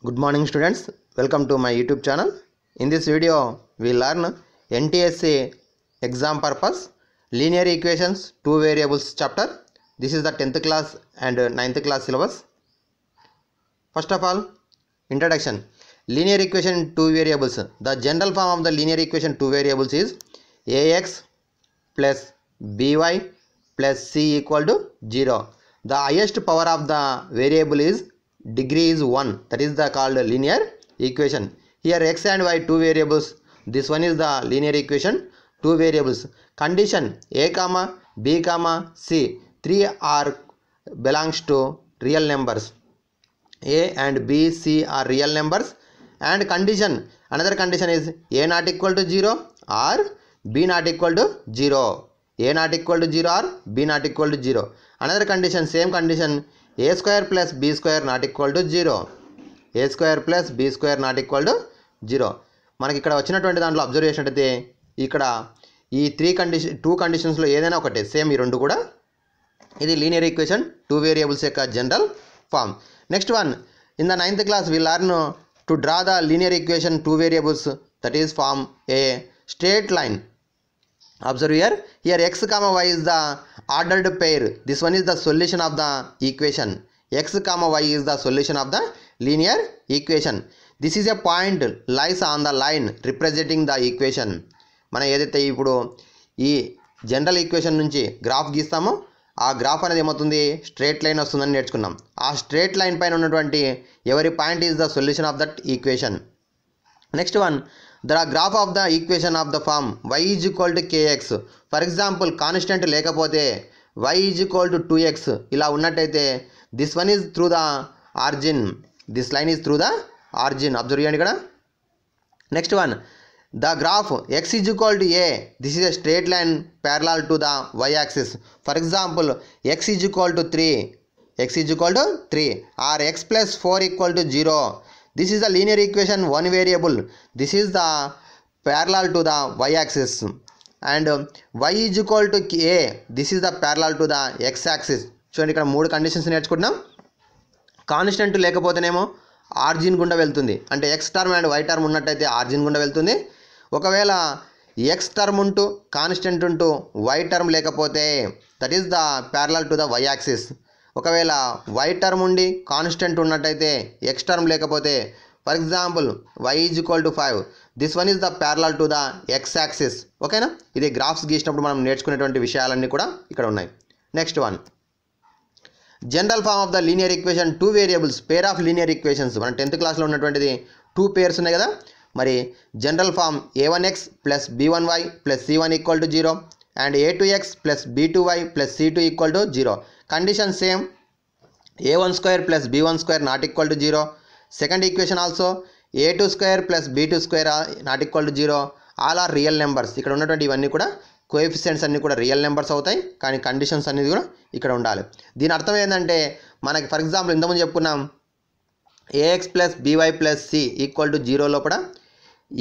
Good morning students, welcome to my YouTube channel. In this video we learn NTSC exam purpose linear equations two variables chapter. This is the 10th class and 9th class syllabus. First of all, introduction. Linear equation in two variables. The general form of the linear equation two variables is ax plus by plus c equal to 0. The highest power of the variable is degree is 1, that is the called linear equation. Here x and y two variables, this one is the linear equation two variables. Condition a comma b comma c, three are belongs to real numbers. A and b c are real numbers, and condition, another condition is a not equal to 0 or b not equal to 0. A not equal to 0 or b not equal to 0. Another condition, same condition, a square plus b square not equal to 0. A square plus b square not equal to 0. మనకి ఇక్కడ వచ్చినటువంటి దాంట్లో observe చేసినట్టయితే ఇక్కడ ఈ two కండిషన్స్లో ఏదైనా ఒకటే సేమ్, ఈ రెండు కూడా ఇది లీనియర్ ఈక్వేషన్ టూ వేరియబుల్స్ యొక్క general form. Next one, in the 9th class we learn to draw the linear equation two variables, that is form a straight line. Observe here x comma y is the ordered pair. This one is the solution of the equation. X comma y is the solution of the linear equation. This is a point lies on the line representing the equation. మనం ఏదైతే ఇప్పుడు ఈ general equation నుంచి graph గీస్తామో ఆ graph అనేది ఏమవుతుంది, straight line వస్తుందని నేర్చుకున్నాం. ఆ స్ట్రేట్ లైన్ పైన ఉన్నటువంటి ఎవరి point is the solution of that equation. Next one, the graph of the equation of the form y is equal to kx. For example constant లేకపోతే y is equal to 2x ఇలా ఉన్నట్టయితే this one is through the origin, this line is through the origin. Observe చేయండి ఇక్కడ. Next one, the graph x is equal to a, this is a straight line parallel to the y axis. For example, x is equal to 3, x is equal to 3 or x plus 4 equal to 0. This is the linear equation one variable. This is the parallel to the y axis, and y is equal to a, this is the parallel to the x axis. చూడండి ఇక్కడ మూడు conditions నేర్చుకుంటున్నాం. Constant లేకపోతేనేమో ఆర్జిన్ గుండా వెళ్తుంది, అంటే x term and y term ఉన్నట్టయితే origin గుండా వెళ్తుంది. ఒకవేళ ఎక్స్ టర్మ్ ఉంటూ కాన్స్టెంట్ ఉంటూ వై టర్మ్ లేకపోతే that is the parallel to the y axis. ఒకవేళ వై టర్మ్ ఉండి కాన్స్టెంట్ ఉన్నట్టయితే ఎక్స్ టర్మ్ లేకపోతే, for example y is equal to 5, this one is the parallel to the x axis. ఓకేనా, ఇది graphs గీసినప్పుడు మనం నేర్చుకునేటువంటి విషయాలన్నీ కూడా ఇక్కడ ఉన్నాయి. Next one, general form of the linear equation two variables, pair of linear equations. మన 10th classలో ఉన్నటువంటిది టూ పేర్స్ ఉన్నాయి కదా. మరి general form a1x plus b1y plus c1 equal to 0 and a2x plus b2y plus c2 equal to 0. Condition same, a1 square plus b1 square not equal to 0. Second equation also a2 square plus b2 square not equal to 0. All are real numbers. ఇక్కడ ఉన్నటువంటి ఇవన్నీ కూడా coefficients అన్నీ కూడా real numbers అవుతాయి, కానీ conditions అనేది కూడా ఇక్కడ ఉండాలి. దీని అర్థం ఏంటంటే మనకి ఫర్ ఎగ్జాంపుల్ ఇంతకుముందు చెప్పుకున్నాం ax plus by plus c equal to 0 లోపల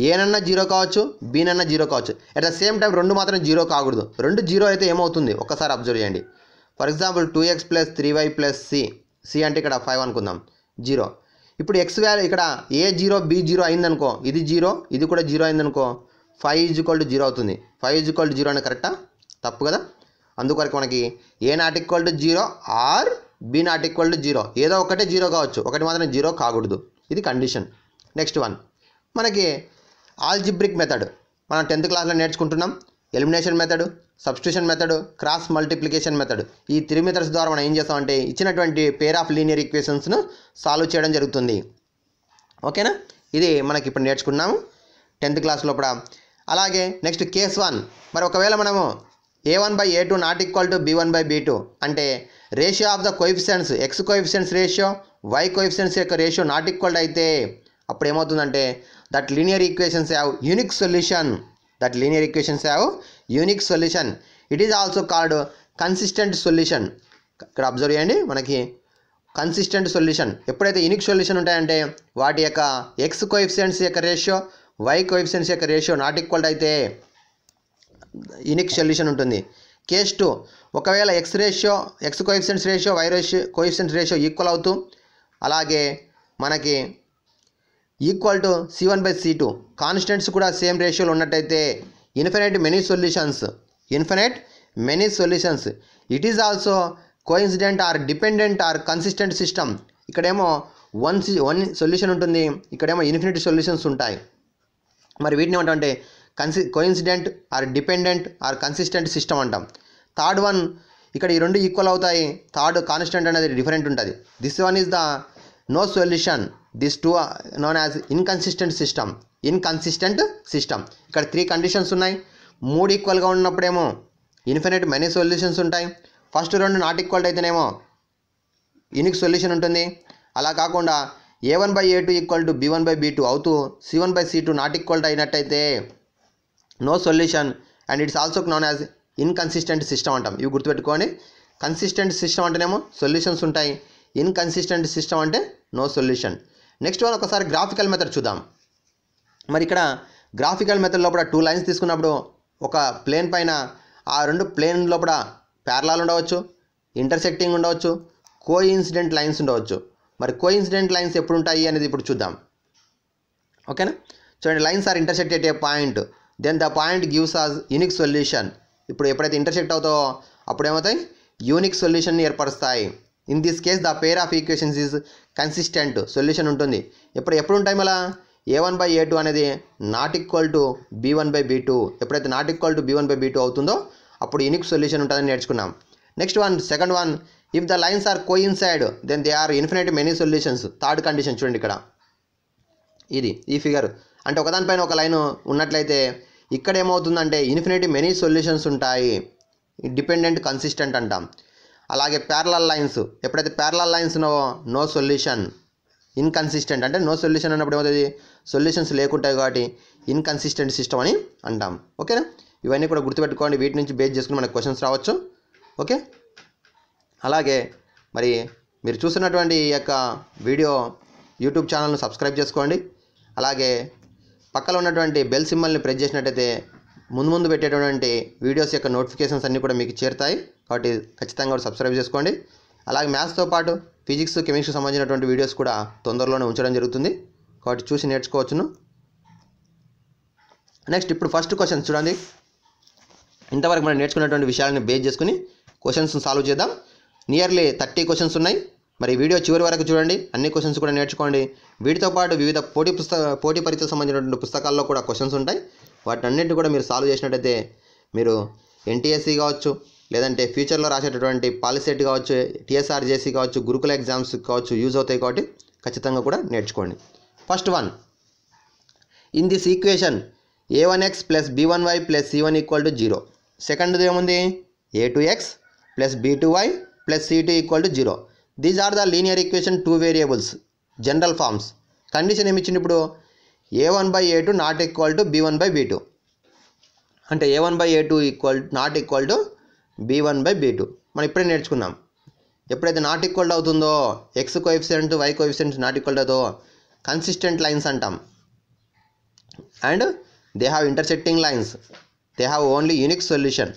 ఏనన్నా 0 కావచ్చు, బీనన్నా 0 కావచ్చు. అట్ ద సేమ్ టైం రెండు మాత్రం 0 కాకూడదు. రెండు 0 అయితే ఏమవుతుంది ఒక్కసారి అబ్జర్వ్ చేయండి. For example 2x plus 3y plus c అంటే ఇక్కడ 5 అనుకుందాం, 0. ఇప్పుడు ఎక్స్ వాల్యూ ఇక్కడ ఏ 0 బి 0 అయిందనుకో, ఇది 0 ఇది కూడా 0 అయిందనుకో, 5 ఈజ్ ఈక్వల్ టు 0 అవుతుంది. 5 ఈజ్ ఈక్వల్ టు 0 అని కరెక్టా? తప్పు కదా. అందుకొరకు మనకి A not equal to 0 or B not equal to 0, ఏదో ఒకటే 0 కావచ్చు, ఒకటి మాత్రం 0 కాకూడదు. ఇది కండిషన్. నెక్స్ట్ వన్, మనకి ఆల్జిబ్రిక్ మెథడ్ మనం 10th classలో నేర్చుకుంటున్నాం. Elimination method, substitution method, cross multiplication method. ఈ 3 మెథడ్స్ ద్వారా మనం ఏం చేస్తామంటే ఇచ్చినటువంటి పేర్ ఆఫ్ లీనియర్ ఈక్వేషన్స్ను సాల్వ్ చేయడం జరుగుతుంది. ఓకేనా, ఇది మనకి ఇప్పుడు నేర్చుకున్నాము 10th class లోపల. అలాగే నెక్స్ట్ కేస్ 1, మరి ఒకవేళ మనము a1/a2 not equal to b1/b2 అంటే ratio of the coefficients, x coefficients ratio y coefficients యొక్క రేషియో నాట్ ఈక్వల్ అయితే అప్పుడు ఏమవుతుందంటే that linear equations have unique solution. That linear equations have unique solution. It is also called consistent solution. ఇక్కడ observe చేయండి, మనకి consistent solution ఎప్పుడైతే unique solution ఉంటాయంటే వాటి యొక్క ఎక్స్ కోఎఫిషియెంట్స్ యొక్క రేషియో వై కోఎఫిషియెంట్స్ యొక్క రేషియో నాట్ ఈక్వల్ అయితే యూనిక్ సొల్యూషన్ ఉంటుంది. కేస్ 2, ఒకవేళ x coefficients ratio y coefficients ratio equal అవుతూ అలాగే మనకి equal to C1 by C2 constants కూడా సేమ్ రేషియోలో ఉన్నట్టయితే infinite many solutions it is also coincident or dependent or consistent system. ఇక్కడేమో వన్ సొల్యూషన్ ఉంటుంది, ఇక్కడేమో ఇన్ఫినిటీ సొల్యూషన్స్ ఉంటాయి. మరి వీటిని ఏమంటామంటే coincident or dependent or consistent system అంటాం. థర్డ్ వన్, ఇక్కడ ఈ రెండు ఈక్వల్ అవుతాయి, థర్డ్ కాన్స్టెంట్ అనేది డిఫరెంట్ ఉంటుంది. This one is the no solution, this two known as inconsistent system. ఇక్కడ 3 కండిషన్స్ ఉన్నాయి. 3 ఈక్వల్గా ఉన్నప్పుడేమో ఇన్ఫినిట్ మెనీ సొల్యూషన్స్ ఉంటాయి. ఫస్ట్ 2 నాట్ ఈక్వల్ అయితేనేమో యూనిక్ సొల్యూషన్ ఉంటుంది. అలా కాకుండా A1 by A2 equal to B1 by B2 అవుతూ C1 by C2 not equal అయినట్టయితే no solution and it's also known as inconsistent system అంటాం. ఇవి గుర్తుపెట్టుకోండి. కన్సిస్టెంట్ సిస్టమ్ అంటేనేమో సొల్యూషన్స్ ఉంటాయి, ఇన్కన్సిస్టెంట్ సిస్టమ్ అంటే నో సొల్యూషన్. నెక్స్ట్ వన్ ఒకసారి graphical method చూద్దాం. మరి ఇక్కడ గ్రాఫికల్ మెథడ్ లోపల 2 లైన్స్ తీసుకున్నప్పుడు ఒక ప్లేన్ పైన ఆ 2 ప్లేన్ లోపల ప్యారలల్ ఉండవచ్చు, ఇంటర్సెక్టింగ్ ఉండవచ్చు, కోఇన్సిడెంట్ లైన్స్ ఉండవచ్చు. మరి కోఇన్సిడెంట్ లైన్స్ ఎప్పుడు ఉంటాయి అనేది ఇప్పుడు చూద్దాం. ఓకేనా, చూడండి, lines are intersect at a point, then the point gives us unique solution. ఇప్పుడు ఎప్పుడైతే ఇంటర్సెక్ట్ అవుతావో అప్పుడు ఏమవుతాయి, యూనిక్ సొల్యూషన్ని ఏర్పరుస్తాయి. In this case the pair of equations is consistent, solution ఉంటుంది. ఎప్పుడు ఉంటాయి మళ్ళా A1 బై A2 అనేది not equal to B1 by B2. ఎప్పుడైతే not equal to B1 by B2 అవుతుందో అప్పుడు యూనిక్ సొల్యూషన్ ఉంటుందని నేర్చుకున్నాం. Next one, second one, if the lines are coincide then they are infinite many solutions. Third condition చూడండి, ఇక్కడ ఈ figure అంటే ఒకదానిపైన ఒక లైన్ ఉన్నట్లయితే ఇక్కడ ఏమవుతుందంటే ఇన్ఫినిట్ మెనీ సొల్యూషన్స్ ఉంటాయి, డిపెండెంట్ కన్సిస్టెంట్ అంటాం. అలాగే ప్యారలల్ లైన్స్, ఎప్పుడైతే parallel lines no solution, inconsistent అంటే నో సొల్యూషన్ అన్నప్పుడు ఏమవుతుంది, సొల్యూషన్స్ లేకుంటాయి కాబట్టి ఇన్కన్సిస్టెంట్ సిస్టమ్ అని అంటాం. ఓకేనా, ఇవన్నీ కూడా గుర్తుపెట్టుకోండి. వీటి నుంచి బేస్ చేసుకుని మనకు క్వశ్చన్స్ రావచ్చు. ఓకే, అలాగే మరి మీరు చూస్తున్నటువంటి ఈ యొక్క వీడియో యూట్యూబ్ ఛానల్ను సబ్స్క్రైబ్ చేసుకోండి. అలాగే పక్కన ఉన్నటువంటి బెల్ సింబల్ని ప్రెస్ చేసినట్టయితే ముందు పెట్టేటువంటి వీడియోస్ యొక్క నోటిఫికేషన్స్ అన్నీ కూడా మీకు చేరుతాయి. కాబట్టి ఖచ్చితంగా కూడా సబ్స్క్రైబ్ చేసుకోండి. అలాగే మ్యాథ్స్తో పాటు ఫిజిక్స్, కెమిస్ట్రీకి సంబంధించినటువంటి వీడియోస్ కూడా తొందరలోనే ఉంచడం జరుగుతుంది, కాబట్టి చూసి నేర్చుకోవచ్చును. నెక్స్ట్ ఇప్పుడు ఫస్ట్ క్వశ్చన్ చూడండి. ఇంతవరకు మనం నేర్చుకున్నటువంటి విషయాలను బేస్ చేసుకుని క్వశ్చన్స్ సాల్వ్ చేద్దాం. నియర్లీ 30 క్వశ్చన్స్ ఉన్నాయి. మరి వీడియో చివరి వరకు చూడండి, అన్ని క్వశ్చన్స్ కూడా నేర్చుకోండి. వీటితో పాటు వివిధ పోటీ పరీక్షలకు సంబంధించినటువంటి పుస్తకాల్లో కూడా క్వశ్చన్స్ ఉంటాయి. వాటన్నింటిని కూడా మీరు సాల్వ్ చేసినట్టయితే మీరు NTSC కావచ్చు, లేదంటే ఫ్యూచర్లో రాసేటటువంటి పాలిసెట్ కావచ్చు, TSRJC కావచ్చు, గురుకుల ఎగ్జామ్స్ కావచ్చు యూజ్ అవుతాయి. కాబట్టి ఖచ్చితంగా కూడా నేర్చుకోండి. First one, in this equation A1x plus B1y plus C1 equal to 0. సెకండ్ది ఏముంది, A2x plus B2y plus C2 equal to 0. These are the linear equation 2 variables general forms. Condition ఏమి ఇచ్చింది ఇప్పుడు, A1 by A2 not equal to B1 by B2. అంటే A1 by A2 not equal to B1 by B2. మనం ఇప్పుడే నేర్చుకున్నాం. ఎప్పుడైతే not equal అవుతుందో, X coefficient Y coefficient not equal అవుతుందో కన్సిస్టెంట్ లైన్స్ అంటాం. And they have intersecting lines, they have only unique solution,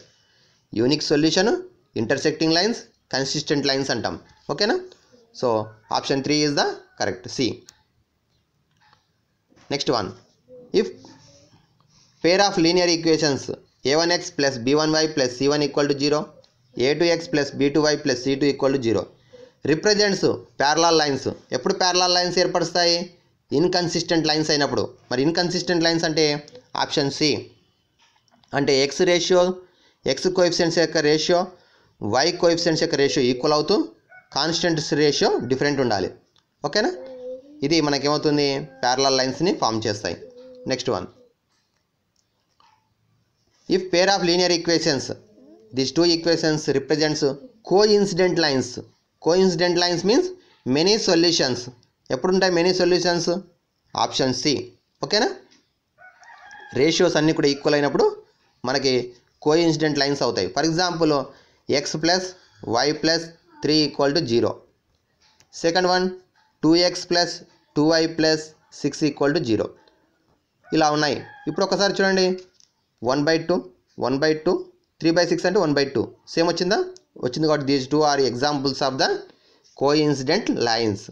intersecting lines, consistent lines అంటాం. ఓకేనా, so option 3 is the correct, C. Next one, if pair of linear equations A1x plus B1y plus C1 equal to 0, A2x plus B2y plus C2 equal to 0 represents parallel lines. ఎప్పుడు parallel lines ఏర్పరుస్తాయి, inconsistent lines అయినప్పుడు. మరి inconsistent lines అంటే option C. అంటే X coefficients యొక్క ratio, Y coefficients యొక్క ratio equal అవుతూ constants ratio different ఉండాలి. ఓకేనా, ఇది మనకేమవుతుంది, ప్యారలల్ లైన్స్ని ఫామ్ చేస్తాయి. Next one, if pair of linear equations, these 2 equations represents coincident lines means many solutions. ఎప్పుడు ఉంటాయి మెనీ సొల్యూషన్స్, ఆప్షన్ C. ఓకేనా, రేషియోస్ అన్నీ కూడా ఈక్వల్ అయినప్పుడు మనకి కోఇన్సిడెంట్ లైన్స్ అవుతాయి. For example X plus Y plus 3 equal to 0. Second one 2X plus 2Y plus 6 equal to 0. ఇలా ఉన్నాయి. ఇప్పుడు ఒకసారి చూడండి, 1/2, 1/2, 3/6 అంటే 1/2 సేమ్ వచ్చిందా, వచ్చింది. కాబట్టి these 2 are examples of the coincident lines.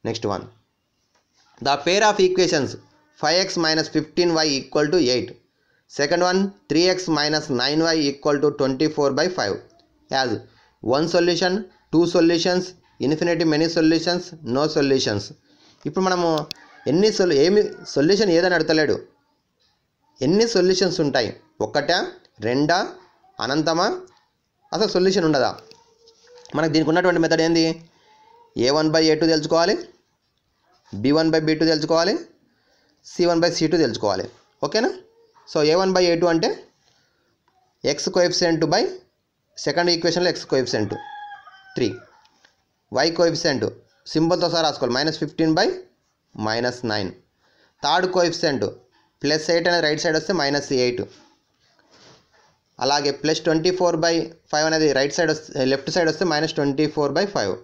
Next one, The pair of equations 5x minus 15y equal to 8. Second one 3x minus 9y equal to 24 by 5. As one solution, two solutions, infinity many solutions, no solutions. ఇప్పుడు మనము ఏమి solution ఏదని అడతలేడు, ఎన్ని solutions ఉంటాయి, ఒకటా రెండా అనంతమా అసలు solution ఉండదా. మనకు దీనికి ఉన్నటువంటి మెథడ్ ఏంది, a1/a2 తెలుసుకోవాలి, b1/b2 తెలుసుకోవాలి, c1/c2 తెలుసుకోవాలి. ఓకేనా. సో a1/a2 అంటే ఎక్స్ కోఎఫిషియంట్ బై సెకండ్ ఈక్వేషన్లో ఎక్స్ కోఎఫిషియంట్ 3, y కోఎఫిషియంట్ సింబల్తో సహా రాసుకోవాలి -15/-9. థర్డ్ కోఎఫిషియంట్ +8 అనేది రైట్ సైడ్ వస్తే -8, అలాగే +24/5 అనేది రైట్ సైడ్ వస్తే లెఫ్ట్ సైడ్ వస్తే -24/5.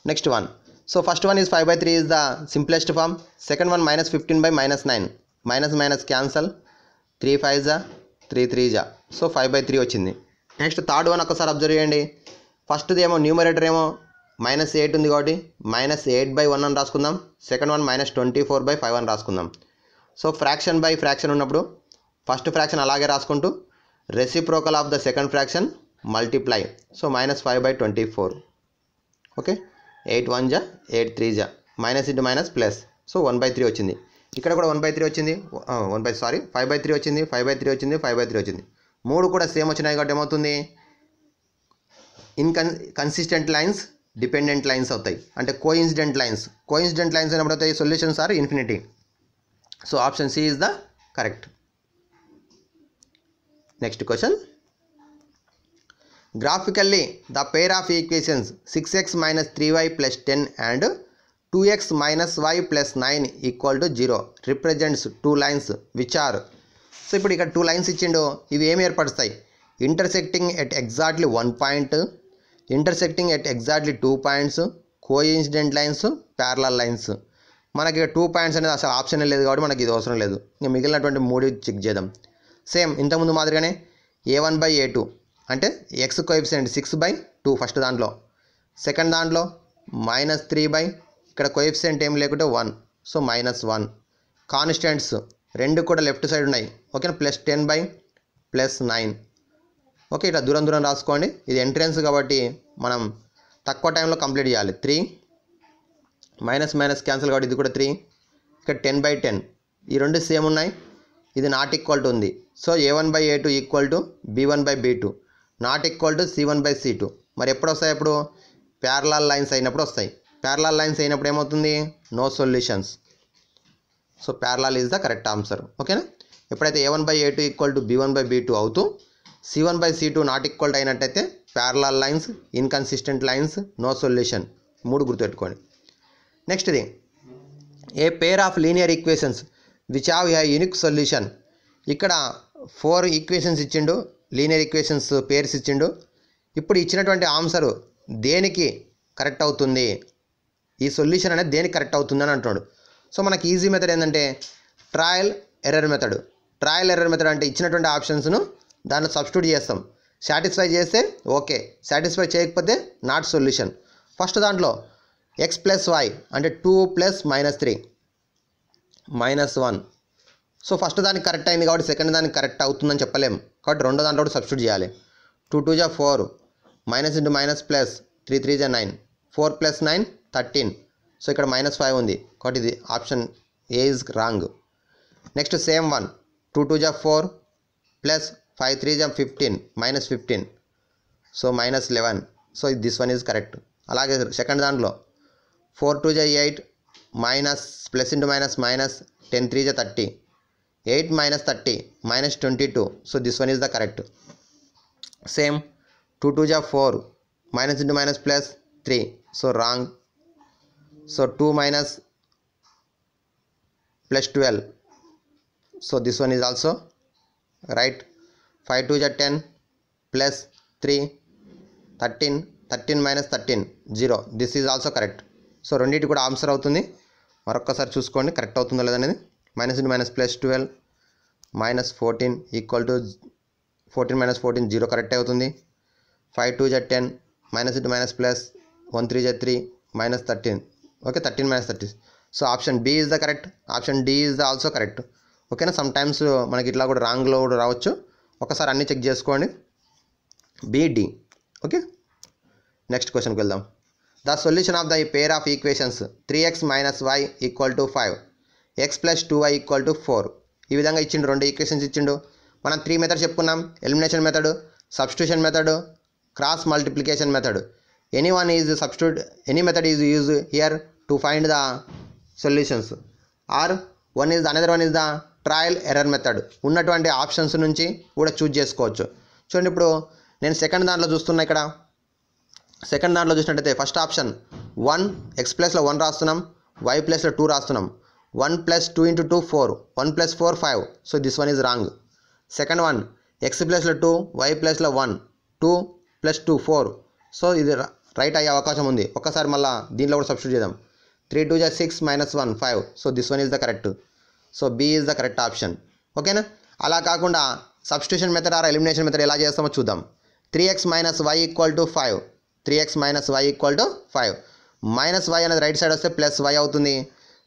Next one. So first one is 5/3 is the simplest form. Second one -15/-9, minus cancel, 3 5 3 3 so 5/3 వచ్చింది. నెక్స్ట్ థర్డ్ వన్ ఒకసారి అబ్జర్వ్ చేయండి. ఫస్ట్ది ఏమో న్యూమరేటర్ ఏమో -8 ఉంది కాబట్టి -8/1 అని రాసుకుందాం. సెకండ్ వన్ -24/5 అని రాసుకుందాం. సో ఫ్రాక్షన్ బై ఫ్రాక్షన్ ఉన్నప్పుడు ఫస్ట్ ఫ్రాక్షన్ అలాగే రాసుకుంటూ reciprocal of the second fraction multiply. So -5/24. Okay, 8 1 8 3 minus into minus plus. So 1/3 వచ్చింది. ఇక్కడ కూడా 1/3 వచ్చింది, 5/3 వచ్చింది, 5/3 వచ్చింది, 5/3 వచ్చింది. మూడు కూడా సేమ్ వచ్చినాయి కాబట్టి ఏమవుతుంది, కన్సిస్టెంట్ లైన్స్ డిపెండెంట్ లైన్స్ అవుతాయి, అంటే కోఇన్సిడెంట్ లైన్స్ అయినప్పుడు అవుతాయి solutions are infinity. So option C is the correct. Next question. Graphically, the pair of equations 6x minus 3y plus 10 and 2x minus y plus 9 equal to 0 represents two lines which are. So ఇప్పుడు ఇక్కడ 2 lines ఇచ్చిండు, ఇవి ఏమి ఏర్పరుస్తాయి, intersecting at exactly 1 point, intersecting at exactly 2 points, coincident lines, parallel lines. మనకి 2 points అనేది అసలు option లేదు కాబట్టి మనకి ఇది అవసరం లేదు. ఇంకా మిగిలినటువంటి 3 చెక్ చేద్దాం. సేమ్ ఇంతకుముందు మాదిరిగానే a1/a2 అంటే ఎక్స్ కోఎఫిషియంట్ 6/2 ఫస్ట్ దాంట్లో, సెకండ్ దాంట్లో -3 ఇక్కడ కోఎఫిషియంట్ ఏం లేకుంటే 1, సో -1. కాన్స్టెంట్స్ రెండు కూడా లెఫ్ట్ సైడ్ ఉన్నాయి. ఓకేనా, +10/+9. ఓకే, ఇట్లా దూరం రాసుకోండి. ఇది ఎంట్రన్స్ కాబట్టి మనం తక్కువ టైంలో కంప్లీట్ చేయాలి. 3 మైనస్ క్యాన్సిల్ కాబట్టి ఇది కూడా 3. ఇక్కడ 10/10 ఈ రెండు సేమ్ ఉన్నాయి, ఇది నాట్ ఈక్వల్ టు ఉంది. So a1/a2 equal to b1/b2 not equal to c1/c2. మరి ఎప్పుడు వస్తాయి, ఎప్పుడు ప్యారలల్ లైన్స్ అయినప్పుడు వస్తాయి. ప్యారలల్ లైన్స్ అయినప్పుడు ఏమవుతుంది, no solutions. So parallel is the correct answer. ఓకేనా. ఎప్పుడైతే a1/a2 ఈక్వల్ టు b1/b2 అవుతూ c1/c2 నాట్ ఈక్వల్ టు అయినట్టయితే parallel lines, inconsistent lines, no solution. 3 గుర్తుపెట్టుకోండి. నెక్స్ట్ది, a pair of linear equations which have a unique solution. ఇక్కడ 4 equations ఇచ్చిండు, linear equations pairs ఇచ్చిండు. ఇప్పుడు ఇచ్చినటువంటి ఆన్సర్ దేనికి కరెక్ట్ అవుతుంది, ఈ సొల్యూషన్ అనేది దేనికి కరెక్ట్ అవుతుంది అని అంటున్నాడు. సో మనకి ఈజీ మెథడ్ ఏంటంటే trial error method. Trial error method అంటే ఇచ్చినటువంటి ఆప్షన్స్ను దాంట్లో సబ్స్టిట్యూట్ చేస్తాం. సాటిస్ఫై చేస్తే ఓకే, సాటిస్ఫై చేయకపోతే నాట్ సొల్యూషన్. ఫస్ట్ దాంట్లో x + y అంటే 2 + -3 -1. సో ఫస్ట్ దానికి కరెక్ట్ అయింది కాబట్టి సెకండ్ దానికి కరెక్ట్ అవుతుందని చెప్పలేము కాబట్టి రెండో దాంట్లో కూడా సబ్స్టిట్యూట్ చేయాలి. 2 2 4 minus into minus plus 3 3 9 4 + 9 13. So ఇక్కడ -5 ఉంది కాబట్టి ఇది option A is wrong. Next same one 2 2 4 plus 5 3 15 -15. So -11. So this one is correct. అలాగే సెకండ్ దాంట్లో 4 2 8 minus plus into minus -10 3 30 8 - 30 -22. So this one is the correct. Same 2 2 4 minus into minus plus 3. So wrong. So 2 minus plus 12. So this one is also right. 5 2 10 plus 3 13 13 minus 13 0. This is also correct. So రెండింటి కూడా answer అవుతుంది. మరొకసారి చూసుకోండి correct అవుతుందో లేదనేది. Minus into minus plus 12 minus 14 equal to 14 minus 14 0 correct అవుతుంది. 5 2 10 minus into minus plus 1 3 3 minus 13. Okay, 13 minus 30. So option B is the correct. Option D is the also correct. ఓకేనా, some times మనకి ఇట్లా కూడా రాంగ్లో కూడా రావచ్చు. ఒకసారి అన్నీ చెక్ చేసుకోండి. BD. ఓకే, నెక్స్ట్ క్వశ్చన్కి వెళ్దాం. The solution of the pair of equations 3x minus y equal to 5, x plus 2y equal to 4. ఈ విధంగా ఇచ్చిండు, రెండు ఈక్వేషన్స్ ఇచ్చిండు. మనం 3 మెథడ్స్ చెప్పుకున్నాం. Elimination method, substitution method, cross multiplication method. Any method is use here to find the solutions. Or another one is the trial error method. ఉన్నటువంటి options నుంచి కూడా చూజ్ చేసుకోవచ్చు. చూడండి, ఇప్పుడు నేను సెకండ్ దాంట్లో చూస్తున్నా. ఇక్కడ సెకండ్ దాంట్లో చూసినట్టయితే ఫస్ట్ ఆప్షన్ 1, x ప్లస్లో 1 రాస్తున్నాం, y ప్లస్లో 2 రాస్తున్నాం. 1 + 2 × 2 4, 1 + 4 5. So this one is wrong. Second one x ప్లస్లో 2, y ప్లస్లో 1, 2 + 2 4. సో ఇది రైట్ అయ్యే అవకాశం ఉంది. ఒక్కసారి మళ్ళీ దీంట్లో కూడా సబ్స్టిట్యూట్ చేద్దాం. 3 × 2 = 6 - 1 5. So this one is the correct. So B is the correct option. ఓకేనా, అలా కాకుండా substitution method or elimination method ఎలా చేస్తామో చూద్దాం. 3x - y = 5. 3x - y = 5. Minus y అనేది రైట్ సైడ్ వస్తే ప్లస్ y అవుతుంది.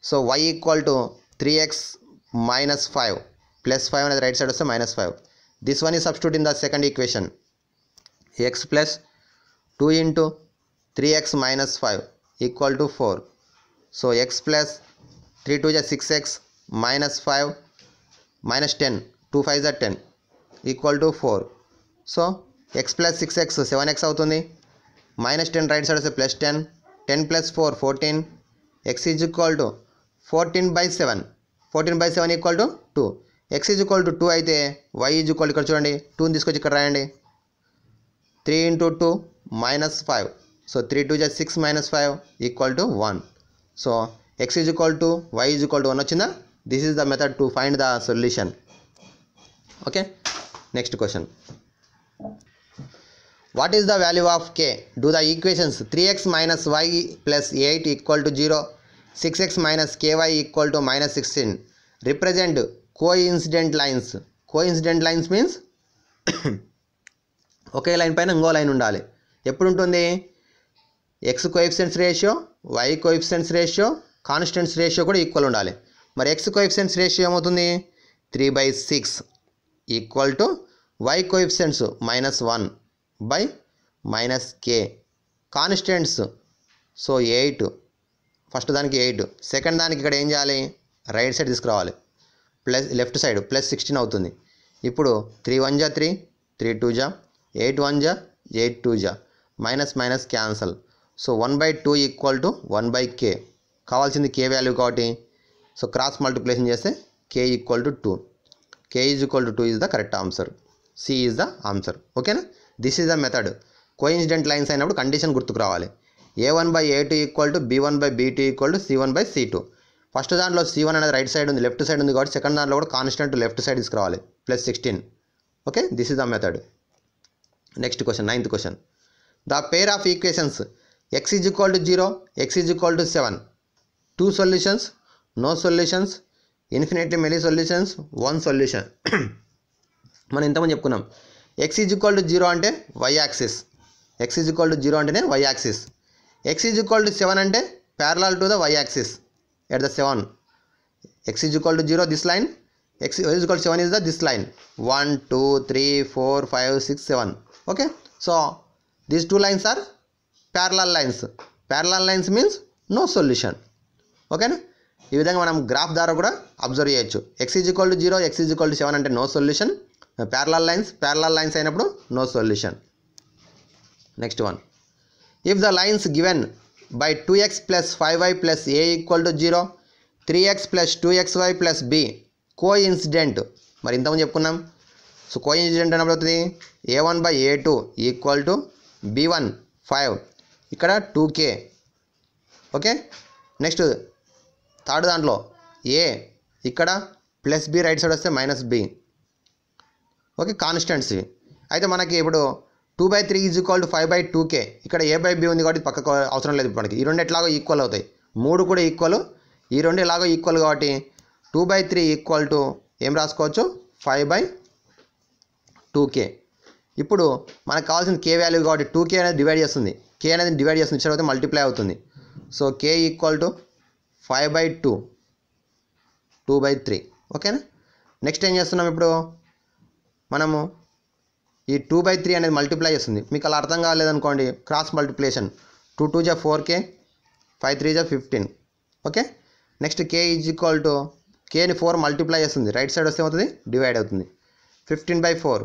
సో y = 3x - 5 ప్లస్ 5 అనేది రైట్ సైడ్ వస్తే -5. This one is substitute in the second equation. x + 2 × 3x - 5 = 4. So x + 3 × 2 = 6x - 5 - 10, 2 5 = 10 = 4. So x + 6x 7x అవుతుంది. -10 right side వస్తే +10, 10 + 4 14. x = 14/7. 14/7 = 2. x = 2 అయితే y = ఇక్కడ చూడండి, 2ని తీసుకొచ్చి ఇక్కడ రాయండి. 3 × 2 - 5. సో 3 × 2 = 6 - 5 = 1. సో x = y = 1 వచ్చిందా? This is the method to find the solution. Okay, next question. What is the value of k? Do the equations 3x - y + 8 = 0, 6x - ky = -16 represent coincident lines. Coincident lines means okay line పైన ఇంకో line ఉండాలి. ఎప్పుడు ఉంటుంది? x coefficients ratio, y coefficients ratio, constants ratio కూడా equal ఉండాలి. మరి x coefficients ratio ఏమవుతుంది? 3/6 = y coefficients -1 - k. Constants so 8. First దానికి 8, సెకండ్ దానికి ఇక్కడ ఏం చేయాలి? రైట్ సైడ్ తీసుకురావాలి, ప్లస్ లెఫ్ట్ సైడ్ +16 అవుతుంది. ఇప్పుడు 3 × 1 = 3, 3 × 2 = 8 × 1 = 8 × 2 = మైనస్ క్యాన్సల్. So 1/2 = 1/k. కావాల్సింది k వాల్యూ కాబట్టి సో క్రాస్ మల్టిప్లికేషన్ చేస్తే k = 2. k = 2 is the correct answer. C is the answer. ఓకేనా, this is the method. Coincident lines అయినప్పుడు కండిషన్ గుర్తుకు రావాలి. A1/A2 = B1/B2 = C1/C2. ఫస్ట్ దాంట్లో C1 అనేది right side ఉంది, లెఫ్ట్ సైడ్ ఉంది కాబట్టి సెకండ్ దాంట్లో కూడా కాన్స్టెంట్ లెఫ్ట్ సైడ్ తీసుకురావాలి, +16. Okay, this is the method. Next question, 9th question. The pair of equations x = 0, x = 7. 2 solutions, no solutions, infinitely many solutions, 1 solution. మనం ఇంతమంది చెప్పుకున్నాం. x = 0 అంటే y యాక్సిస్. x = 0 అంటేనే y యాక్సిస్. x = 7 అంటే parallel to the y axis at the 7. x = 0 this line, x = 7 is the this line. 1 2 3 4 5 6 7. Okay, so these two lines are parallel lines. Parallel lines means no solution. Okay na, ఈ విధంగా మనం graph ద్వారా కూడా observe చేయొచ్చు. x = 0, x = 7 అంటే no solution. Parallel lines అయినప్పుడు no solution. Next one, if the lines given by 2x + 5y + a = 0, 3x + 2xy + b coincident. మరి ఇంతకుముందు చెప్పుకున్నాం. సో కోఇన్సిడెంట్ అన్నప్పుడు అవుతుంది A1/A2 = B1 5, ఇక్కడ 2k. ఓకే, నెక్స్ట్ థర్డ్ దాంట్లో a, ఇక్కడ +b రైట్ సైడ్ వస్తే -b. Okay, constants. అయితే మనకి ఇప్పుడు 2/3 = 5/2k. ఇక్కడ a/b ఉంది కాబట్టి పక్కకు అవసరం లేదు. మనకి ఈ రెండు ఎట్లాగో ఈక్వల్ అవుతాయి, 3 కూడా ఈక్వల్, ఈ రెండు ఎలాగో ఈక్వల్ కాబట్టి 2/3 = ఏం రాసుకోవచ్చు? 5/2k. ఇప్పుడు మనకు కావాల్సిన k వాల్యూ కాబట్టి 2k అనేది డివైడ్ చేస్తుంది, k అనేది డివైడ్ చేస్తుంది, తర్వాత మల్టిప్లై అవుతుంది. సో k ఈక్వల్ టు 5/2 2/3 ఓకేనా. నెక్స్ట్ ఏం చేస్తున్నాం ఇప్పుడు మనము ఈ 2/3 అనేది మల్టిప్లై చేస్తుంది. మీకు అలా అర్థం కాలేదనుకోండి క్రాస్ మల్టిప్లికేషన్ 2 2 జా 4k 5 3 జా 15 okay. Next k is equal to kని 4 మల్టిప్లై చేస్తుంది, రైట్ సైడ్ వస్తే ఏమవుతుంది డివైడ్ అవుతుంది 15/4.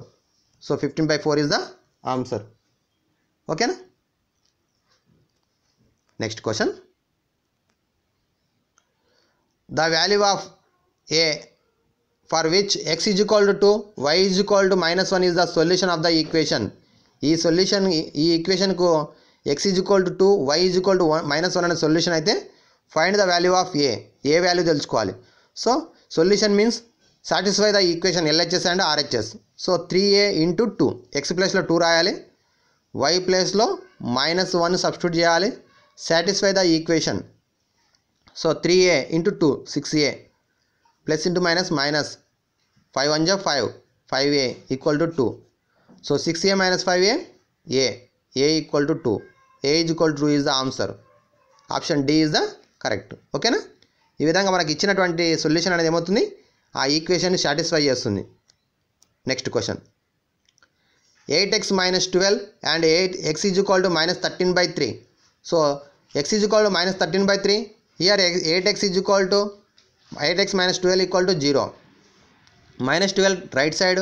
సో 15/4 ఈజ్ ద ఆన్సర్ ఓకేనా. Next question, the value of a for which x is equal to 2 y is equal to -1 is the solution of the equation. ఈ ఈక్వేషన్కు x is equal to 2 y is equal to -1 అనే solution అయితే find the value of A value తెలుసుకోవాలి. So solution means satisfy the equation LHS and RHS. సో 3a into 2 x ప్లేస్లో 2 రాయాలి, y ప్లేస్లో -1 substitute చేయాలి, satisfy the equation. So 3a into 2 6a plus into minus 5 1 జా 5 5a equal to 2. So 6a - 5a a equal to 2 a is equal to 2 is the answer. Option D is the correct ఓకేనా. ఈ విధంగా మనకి ఇచ్చినటువంటి solution అనేది ఏమవుతుంది ఆ ఈక్వేషన్ని సాటిస్ఫై చేస్తుంది. Next question, 8x - 12 and 8x is equal to -13/3. So x is equal to -13/3. Here 8x is equal to 8x - 12 equal to 0. -12 right side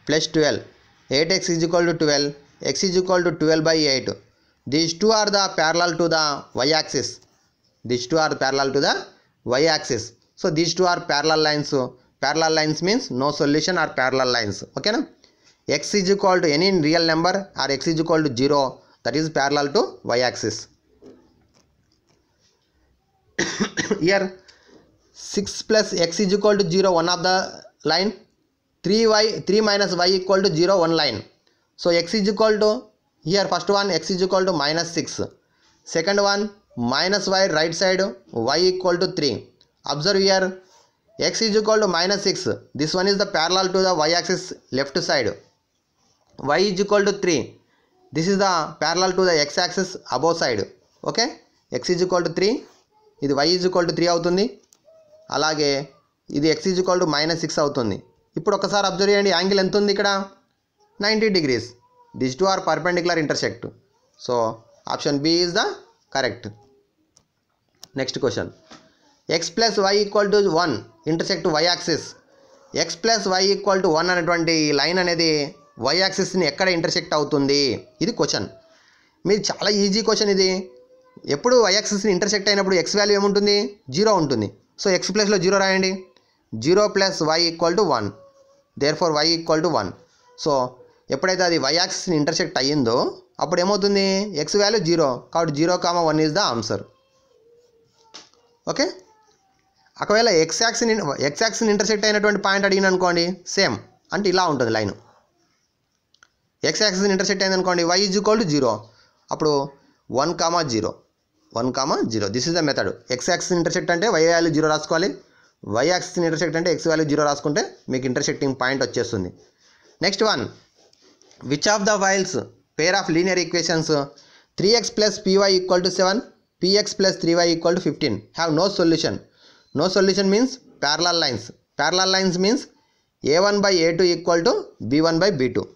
plus 12. 8x is equal to 12, x is equal to 12/8. These two are the parallel to the y axis. These two are parallel to the y axis. So these two are parallel lines. Parallel lines means no solution or parallel lines ఓకేనా. x is equal to any real number or x is equal to 0, that is parallel to y axis. Here 6 plus x is equal to 0 one of the line, 3 minus y equal to 0 one line. So x is equal to, here first one x is equal to -6, second one -y right side y equal to 3. Observe here x is equal to -6, this one is the parallel to the y axis left side. Y is equal to 3, this is the parallel to the x axis above side okay. x is equal to 3, ఇది y is equal to 3 అవుతుంది, అలాగే ఇది x is equal to -6 అవుతుంది. ఇప్పుడు ఒకసారి observe చేయండి angle ఎంత ఉంది ఇక్కడ 90 degrees. This two are perpendicular intersect. So option B is the correct. Next question, x + y equal to 1 intersect y axis. x + y equal to 1 అనేటువంటి line అనేది y యాక్సిస్ని ఎక్కడ ఇంటర్సెక్ట్ అవుతుంది ఇది క్వశ్చన్. మీది చాలా ఈజీ క్వశ్చన్ ఇది. ఎప్పుడు y యాక్సిస్ని intersect అయినప్పుడు x వాల్యూ ఏముంటుంది 0 ఉంటుంది. సో x ప్లేస్లో 0 రాయండి. 0 + y equal to 1, therefore y equal to 1. So ఎప్పుడైతే అది y యాక్సిస్ని ఇంటర్సెక్ట్ అయ్యిందో అప్పుడు ఏమవుతుంది x వాల్యూ 0, కాబట్టి 0, 1 ఈజ్ ద ఆన్సర్ ఓకే. ఒకవేళ x యాక్సిస్ని ఇంటర్సెక్ట్ అయినటువంటి పాయింట్ అడిగిన అనుకోండి సేమ్ అంటే ఇలా ఉంటుంది లైన్. x యాక్సిస్ని ఇంటర్సెక్ట్ అయింది అనుకోండి y ఈజ్ ఈక్వల్ టు 0, అప్పుడు 1, 0 this is the method. x axis intersect అంటే y వాల్యూ 0 రాసుకోవాలి, y యాక్సిస్ ఇంటర్సెక్ట్ అంటే x వాల్యూ 0 రాసుకుంటే మీకు ఇంటర్సెక్టింగ్ పాయింట్ వచ్చేస్తుంది. Next one, which of the ఫైల్స్ pair of linear equations 3x + py equal to 7, px + 3y equal to 15 have no solution. No solution means parallel lines. Parallel lines means a1/a2 equal to b1/b2.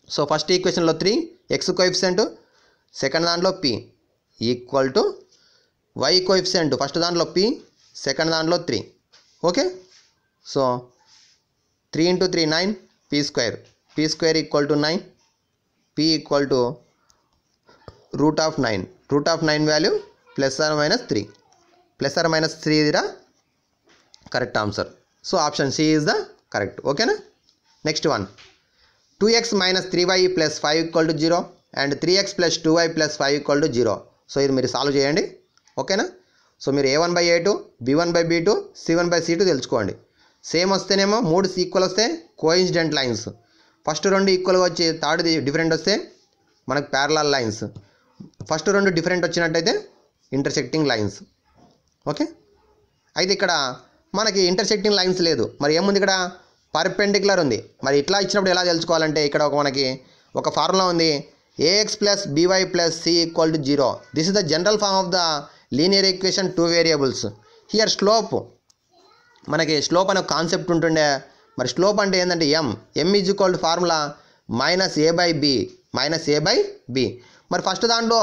So first ఈక్వేషన్లో 3 x coefficient, second దాంట్లో p equal to y coefficient, first దాంట్లో p, second దాంట్లో 3 okay. So 3 × 3 9 p² equal to 9, p equal to √9. √9 value +or-3, +or-3 ఇదిరా correct answer. So option C is the correct ఓకేనా. Next one, 2x - 3y + 5 equal to 0 and 3x + 2y + 5 equal to 0. So ఇది మీరు solve చేయండి ఓకేనా. So మీరు a1/a2, b1/b2, c1/c2 తెలుసుకోండి. Same వస్తేనేమో 3 equal వస్తే కోఇన్సిడెంట్ లైన్స్, ఫస్ట్ 2 ఈక్వల్గా వచ్చి థర్డ్ డిఫరెంట్ వస్తే మనకు ప్యారలల్ లైన్స్, ఫస్ట్ 2 డిఫరెంట్ వచ్చినట్టయితే ఇంటర్సెక్టింగ్ లైన్స్ ఓకే. అయితే ఇక్కడ మనకి ఇంటర్సెక్టింగ్ లైన్స్ లేదు, మరి ఏముంది ఇక్కడ పర్పెండిక్యులర్ ఉంది. మరి ఇట్లా ఇచ్చినప్పుడు ఎలా తెలుసుకోవాలంటే ఇక్కడ మనకి ఒక ఫార్ములా ఉంది, ax plus by plus c equal to 0. This is the general form of the linear equation two variables. Here slope, మనకి స్లోప్ అనే కాన్సెప్ట్ ఉంటుండే. మరి స్లోప్ అంటే ఏంటంటే m is equal to formula minus a by b. మరి first దాంట్లో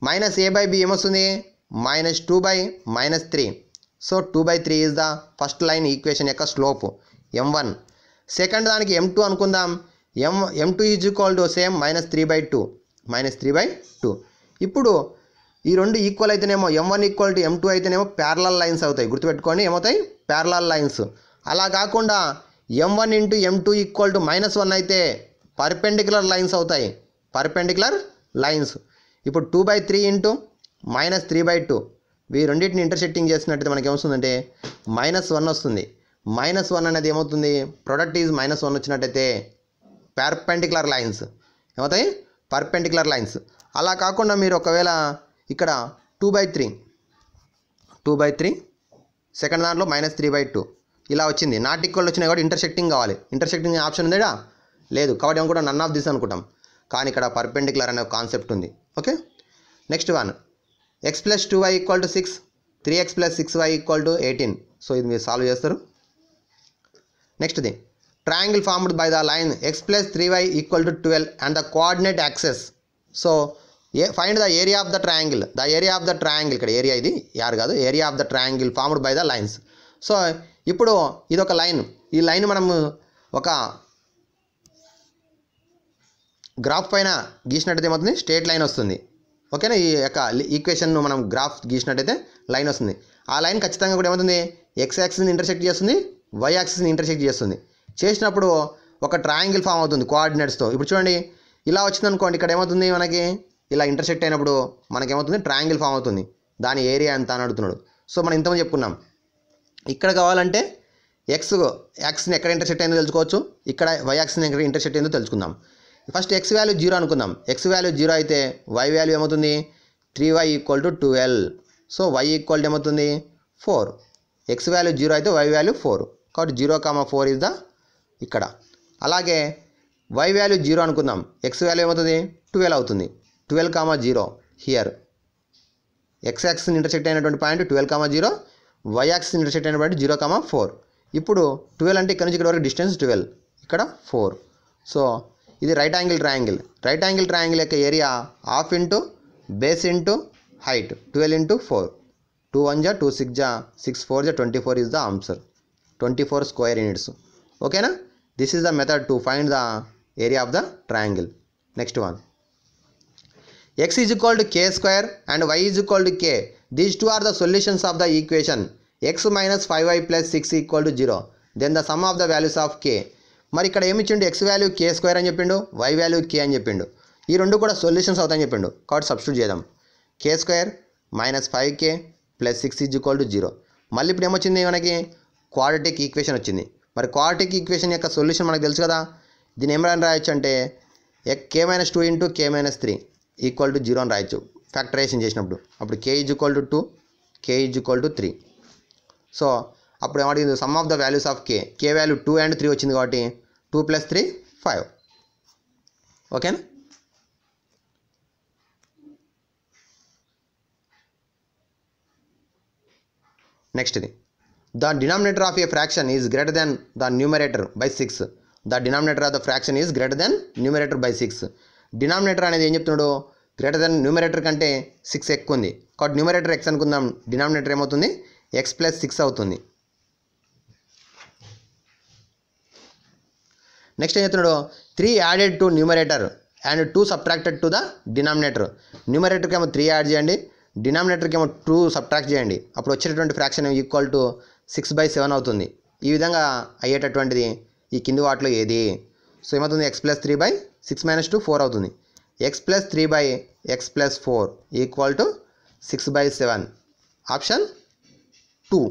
minus a by b ఏమొస్తుంది, -2/-3. So 2/3 is the first line equation యొక్క స్లోప్ m1. సెకండ్ దానికి m2 అనుకుందాం. m2 is equal to same -3/2. ఇప్పుడు ఈ రెండు ఈక్వల్ అయితేనేమో m1 ఈక్వల్ టు m2 అయితేనేమో ప్యారలల్ లైన్స్ అవుతాయి. గుర్తుపెట్టుకోండి, ఏమవుతాయి, ప్యారలల్ లైన్స్. అలా కాకుండా m1 into m2 equal to -1 అయితే పర్పెండిక్యులర్ లైన్స్ అవుతాయి, పర్పెండిక్యులర్ లైన్స్. ఇప్పుడు 2/3 ఇంటూ -3/2 ఈ రెండింటిని ఇంటర్సెక్టింగ్ చేసినట్టయితే మనకి ఏమొస్తుందంటే -1 వస్తుంది. -1 అనేది ఏమవుతుంది, ప్రొడక్ట్ ఈజ్ -1 వచ్చినట్టయితే పర్పెండిక్యులర్ లైన్స్ ఏమవుతాయి, పర్పెండిక్యులర్ లైన్స్. అలా కాకుండా మీరు ఒకవేళ ఇక్కడ 2/3 సెకండ్ దాంట్లో -3/2 ఇలా వచ్చింది, నాట్ ఈక్వల్ వచ్చినాయి కాబట్టి ఇంటర్సెక్టింగ్ కావాలి. ఇంటర్సెక్టింగ్ ఆప్షన్ ఉందేడా, లేదు కాబట్టి ఏమనుకుంటాం, నన్ ఆఫ్ దిస్ అనుకుంటాం. కానీ ఇక్కడ పర్పెండిక్యులర్ అనే కాన్సెప్ట్ ఉంది. Okay, next one x + 2y = 6, 3x + 6y = 18. So ఇది మీరు సాల్వ్ చేస్తారు. నెక్స్ట్ది triangle formed by the line x + 3y = 12 and the coordinate axes. So find the area of the triangle. ఇక్కడ ఏరియా ఇది యార్ కాదు, area of the triangle formed by the lines. So ఇప్పుడు ఇది ఒక లైన్, ఈ లైన్ మనము ఒక గ్రాఫ్ పైన గీసినట్టయితే ఏమవుతుంది, స్ట్రేట్ లైన్ వస్తుంది. ఓకేనా, ఈ యొక్క ఈక్వేషన్ను మనం గ్రాఫ్ గీసినట్టయితే లైన్ వస్తుంది. ఆ లైన్ ఖచ్చితంగా కూడా ఏమవుతుంది, ఎక్స్ యాక్సిస్ని ఇంటర్సెక్ట్ చేస్తుంది, వై యాక్సిస్ని ఇంటర్సెక్ట్ చేస్తుంది. చేసినప్పుడు ఒక ట్రయాంగిల్ ఫామ్ అవుతుంది కోఆర్డినేట్స్తో. ఇప్పుడు చూడండి, ఇలా వచ్చింది అనుకోండి, ఇక్కడ ఏమవుతుంది, మనకి ఇలా ఇంటర్సెక్ట్ అయినప్పుడు మనకేమవుతుంది, ట్రయాంగిల్ ఫామ్ అవుతుంది. దాని ఏరియా ఎంత అని అడుగుతున్నాడు. సో మనం ఇంతమంది చెప్పుకున్నాం, ఇక్కడ కావాలంటే ఎక్స్ యాక్సిస్ని ఎక్కడ ఇంటర్సెక్ట్ అయిందో తెలుసుకోవచ్చు, ఇక్కడ వై యాక్సిస్ని ఎక్కడ ఇంటర్సెక్ట్ అయిందో తెలుసుకుందాం. ఫస్ట్ ఎక్స్ వాల్యూ 0 అనుకుందాం. ఎక్స్ వాల్యూ 0 అయితే వై వాల్యూ ఏమవుతుంది, 3y = 12. సో y ఈక్వల్ ఏమవుతుంది, 4. ఎక్స్ వాల్యూ 0 అయితే వై వాల్యూ 4 కాబట్టి 0,4 ఇస్ ద ఇక్కడ. అలాగే y వాల్యూ 0 అనుకుందాం, ఎక్స్ వాల్యూ ఏమవుతుంది, 12 అవుతుంది. 12,0 హియర్ ఎక్స్ యాక్సిస్ ఇంటర్సెక్ట్ అయినటువంటి పాయింట్ 12,0, వై యాక్సిస్ ఇంటర్సెక్ట్ అయిన పాయింట్ 0,4. ఇప్పుడు 12 అంటే ఇక్కడ నుంచి ఇక్కడ వరకు డిస్టెన్స్ 12, ఇక్కడ 4. సో ఇది right angle triangle. Right angle triangle యొక్క area half into base into height 12 × 4. 2 1 = 2 6 6 4 24 is the answer. 24 square units. ఓకేనా, this is the method to find the area of the triangle. Next one, x is equal to k square and y is equal to k. These two are the solutions of the equation x minus 5y plus 6 equal to 0. Then the sum of the values of k. మరి ఇక్కడ ఏమి ఇచ్చిండు, x value k square అని చెప్పిండు, y value k అని చెప్పిండు. ఈ రెండు కూడా సొల్యూషన్స్ అవుతాయని చెప్పిండు కాబట్టి సబ్స్టిట్యూట్ చేద్దాం. k square minus 5k plus 6 is equal to 0. మళ్ళీ ఇప్పుడు ఏమొచ్చింది, మనకి క్వాడ్రాటిక్ ఈక్వేషన్ వచ్చింది. మరి క్వాడ్రాటిక్ ఈక్వేషన్ యొక్క సొల్యూషన్ మనకు తెలుసు కదా, దీన్ని ఏమైనా రాయొచ్చు అంటే k - 2 × k - 3 ఈక్వల్ టు 0 అని రాయొచ్చు ఫ్యాక్టరైజేషన్ చేసినప్పుడు. అప్పుడు k is equal to 2, k is equal to 3. So అప్పుడు ఏమడిగింది, sum of the values of k value 2 and 3 వచ్చింది కాబట్టి 2 + 3 5. ఓకేనా, నెక్స్ట్ది the denominator of a fraction is greater than the numerator by 6. The denominator of the fraction is greater than numerator by 6. Denominator అనేది ఏం చెప్తున్నాడు, greater than numerator కంటే 6 ఎక్కువ ఉంది కాబట్టి న్యూమరేటర్ x అనుకుందాం, డినామినేటర్ ఏమవుతుంది, x + 6 అవుతుంది. నెక్స్ట్ ఏం చెప్తున్నాడు, 3 added to numerator and 2 subtracted to the denominator. న్యూమరేటర్కి ఏమో 3 యాడ్ చేయండి, డినామినేటర్కి ఏమో 2 సబ్ట్రాక్ట్ చేయండి. అప్పుడు వచ్చేటటువంటి ఫ్రాక్షన్ ఈక్వల్ టు 6/7 అవుతుంది. ఈ విధంగా అయ్యేటటువంటిది ఈ కింది వాటిలో ఏది. సో ఏమవుతుంది, x + 3/6 - 2 4 అవుతుంది. x + 3/x + 4 equal to 6/7. Option 2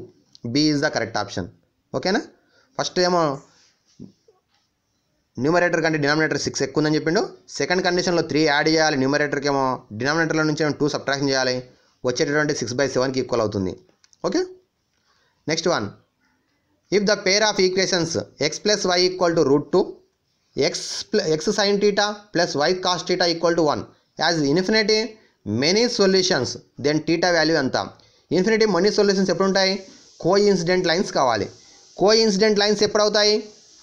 B is the correct option. ఓకేనా, ఫస్ట్ ఏమో న్యూమరేటర్ కంటే డినామినేటర్ 6 ఎక్కువ ఉందని చెప్పిండు. సెకండ్ కండిషన్లో 3 యాడ్ చేయాలి, న్యూమరేటర్కి ఏమో డినామినేటర్లో నుంచి 2 సబ్ట్రాక్షన్ చేయాలి, వచ్చేటటువంటి 6/7కి ఈక్వల్ అవుతుంది. Okay, next one, if the pair of equations x + y = √2 x sin theta plus y cos theta equal to 1. As infinity many solutions, then theta value ఎంత? ఇన్ఫినిటీ మనీ సొల్యూషన్స్ ఎప్పుడు ఉంటాయి? Coincident lines కావాలి. Coincident lines ఎప్పుడు అవుతాయి?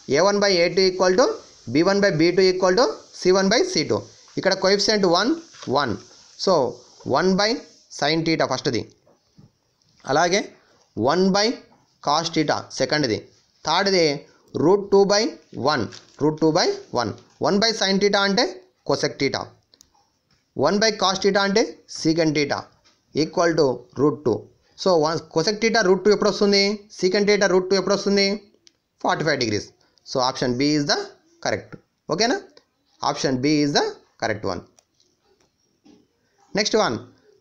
a1/a2 equal to b1/b2 equal to c1/c2. ఇక్కడ coefficient 1 1, so 1/sin theta ఫస్ట్ది, అలాగే 1/cos theta సెకండ్ది, థర్డ్ది √2/1, √2/1. 1/sin theta అంటే cosec theta, 1/cos theta అంటే secant theta equal to √2. So cosec theta √2 ఎప్పుడు వస్తుంది? secant theta √2 ఎప్పుడు వస్తుంది? 45 degrees. So option B is the correct. ఓకేనా? Option B is the correct one. Next one,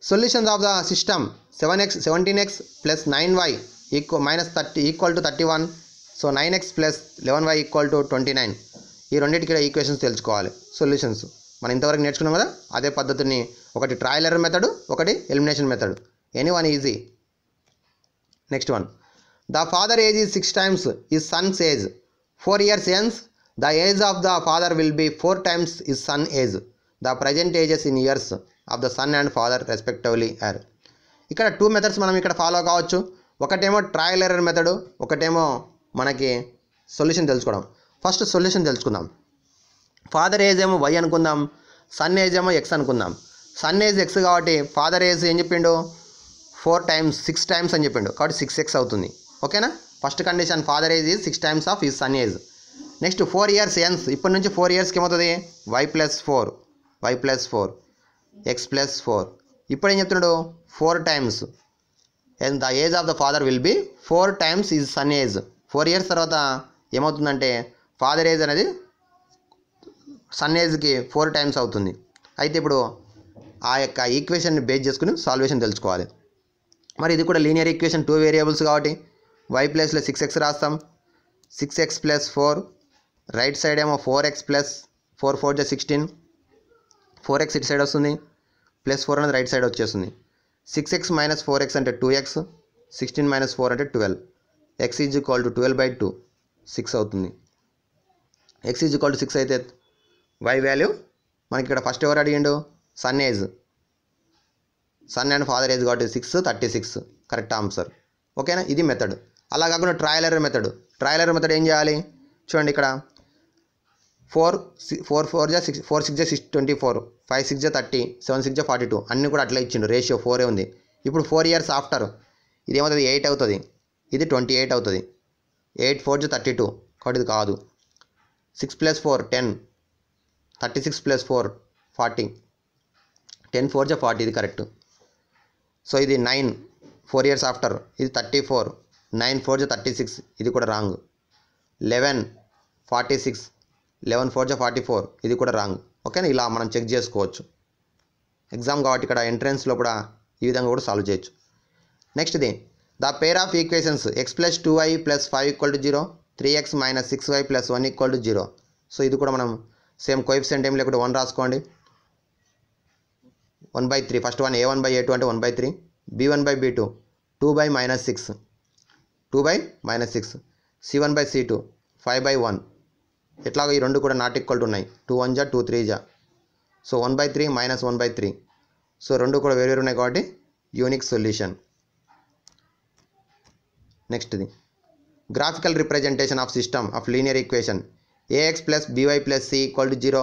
solutions of the system 17x plus 9y -30 equal to 31. So 9x plus 11y equal to 29. ఈ రెండింటికి equations తెలుసుకోవాలి. Solutions మనం ఇంతవరకు నేర్చుకున్నాం కదా, అదే పద్ధతిని, ఒకటి ట్రయల్ ఎర్రర్ మెథడ్, ఒకటి elimination method. Any one easy. Next one, the father age is 6 times his son's age. 4 years hence the age of the father will be 4 times his son age. The present ages in years of the son and father respectively are. ఇక్కడ 2 methods మనం ఇక్కడ follow కావచ్చు. ఒకటేమో trial error method, ఒకటేమో మనకి solution తెలుసుకోవడం. First solution తెలుసుకుందాం. Father age ఏమో y అనుకుందాం, సన్ ఏజ్ ఏమో x అనుకుందాం. సన్ ఏజ్ x కాబట్టి ఫాదర్ ఏజ్ ఏం చెప్పిండు? 4 times 6 times అని చెప్పిండు, కాబట్టి 6x అవుతుంది. ఓకేనా? First condition, father age is 6 times of his son age. Next 4 years hence, ఇప్పటి నుంచి 4 yearsకి ఏమవుతుంది? y + 4, y + 4, x + 4. ఇప్పుడు ఏం చెప్తున్నాడు? 4 times, and the age of the father will be 4 times his son age. 4 years తర్వాత ఏమవుతుందంటే ఫాదర్ ఏజ్ అనేది sun ఏజ్కి 4 times అవుతుంది. అయితే ఇప్పుడు ఆ యొక్క ఈక్వేషన్ని బేస్ చేసుకుని సాల్వేషన్ తెలుసుకోవాలి. మరి ఇది కూడా లీనియర్ ఈక్వేషన్, 2 వేరియబుల్స్ కాబట్టి y ప్లేస్లో 6x రాస్తాం. 6x + 4, రైట్ సైడ్ ఏమో 4x + 4 4 = 16, 4x ఇటు సైడ్ వస్తుంది, +4 అనేది రైట్ సైడ్ వచ్చేస్తుంది. 6x - 4x అంటే 2x, 16 - 4 అంటే 12. x = 12/2, 6 అవుతుంది. x = 6 అయితే y వాల్యూ మనకి ఇక్కడ ఫస్ట్ ఎవరు అడిగిండు? Son age, son and father age కాబట్టి 6 36, కరెక్ట్ ఆన్సర్. ఓకేనా? ఇది మెథడ్. అలా కాకుండా trial error method. Trial error method ఏం చేయాలి? చూడండి, ఇక్కడ 4 4 4 = 6, 4 6 = 24, 5 6 = 30, 7 6 = 42. అన్నీ కూడా అట్లా ఇచ్చిండు, రేషియో 4 ఉంది. ఇప్పుడు 4 years ఆఫ్టర్ ఇది ఏమవుతుంది? 8 అవుతుంది, ఇది 28 అవుతుంది. 8 4 = 32, కాబట్టి ఇది కాదు. 6 + 4 10, 36 + 4 40, 10 4 = 40, ఇది కరెక్ట్. సో ఇది 9 4 years ఆఫ్టర్, ఇది 34, 9 4 = 36, ఇది కూడా రాంగ్. 11 46, 11 4 = 44, ఇది కూడా రాంగ్. ఓకేనా? ఇలా మనం చెక్ చేసుకోవచ్చు. ఎగ్జామ్ కాబట్టి ఇక్కడ ఎంట్రన్స్లో కూడా ఈ విధంగా కూడా సాల్వ్ చేయొచ్చు. నెక్స్ట్ ఇది, the pair of equations x + 2y + 5 = 0, 3x - 6y + 1 = 0. So ఇది కూడా మనం సేమ్ కోఎఫిషియంట్ ఏం లేకుండా 1 రాసుకోండి. 1/3, ఫస్ట్ వన్ a1/a2 అంటే 1/3, b1/b2 2/-6, 2/-6, c1/c2 5/1. ఎట్లాగో ఈ రెండు కూడా నాట్ ఈక్వల్ ఉన్నాయి. 2 1 = 2 3 = సో 1/3 - 1/3. సో రెండు కూడా వేరు వేరు ఉన్నాయి కాబట్టి యూనిక్ సొల్యూషన్. నెక్స్ట్ ఇది, graphical representation of system of linear equation ax + by + c = 0,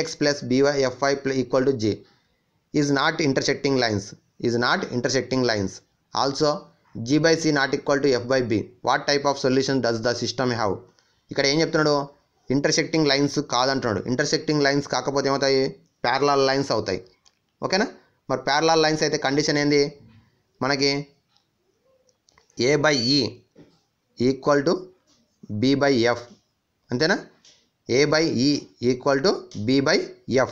ex + by fy = g is not intersecting lines. Also g/c not equal to f/b. What type of solution does the system have? ఇక్కడ ఏం చెప్తున్నాడు? Intersecting lines కాదంటున్నాడు. Intersecting lines కాకపోతే ఏమవుతాయి? Parallel lines అవుతాయి. ఓకేనా? మరి parallel lines అయితే కండిషన్ ఏంది మనకి? a/e = b/f, అంతేనా? a/e = b/f.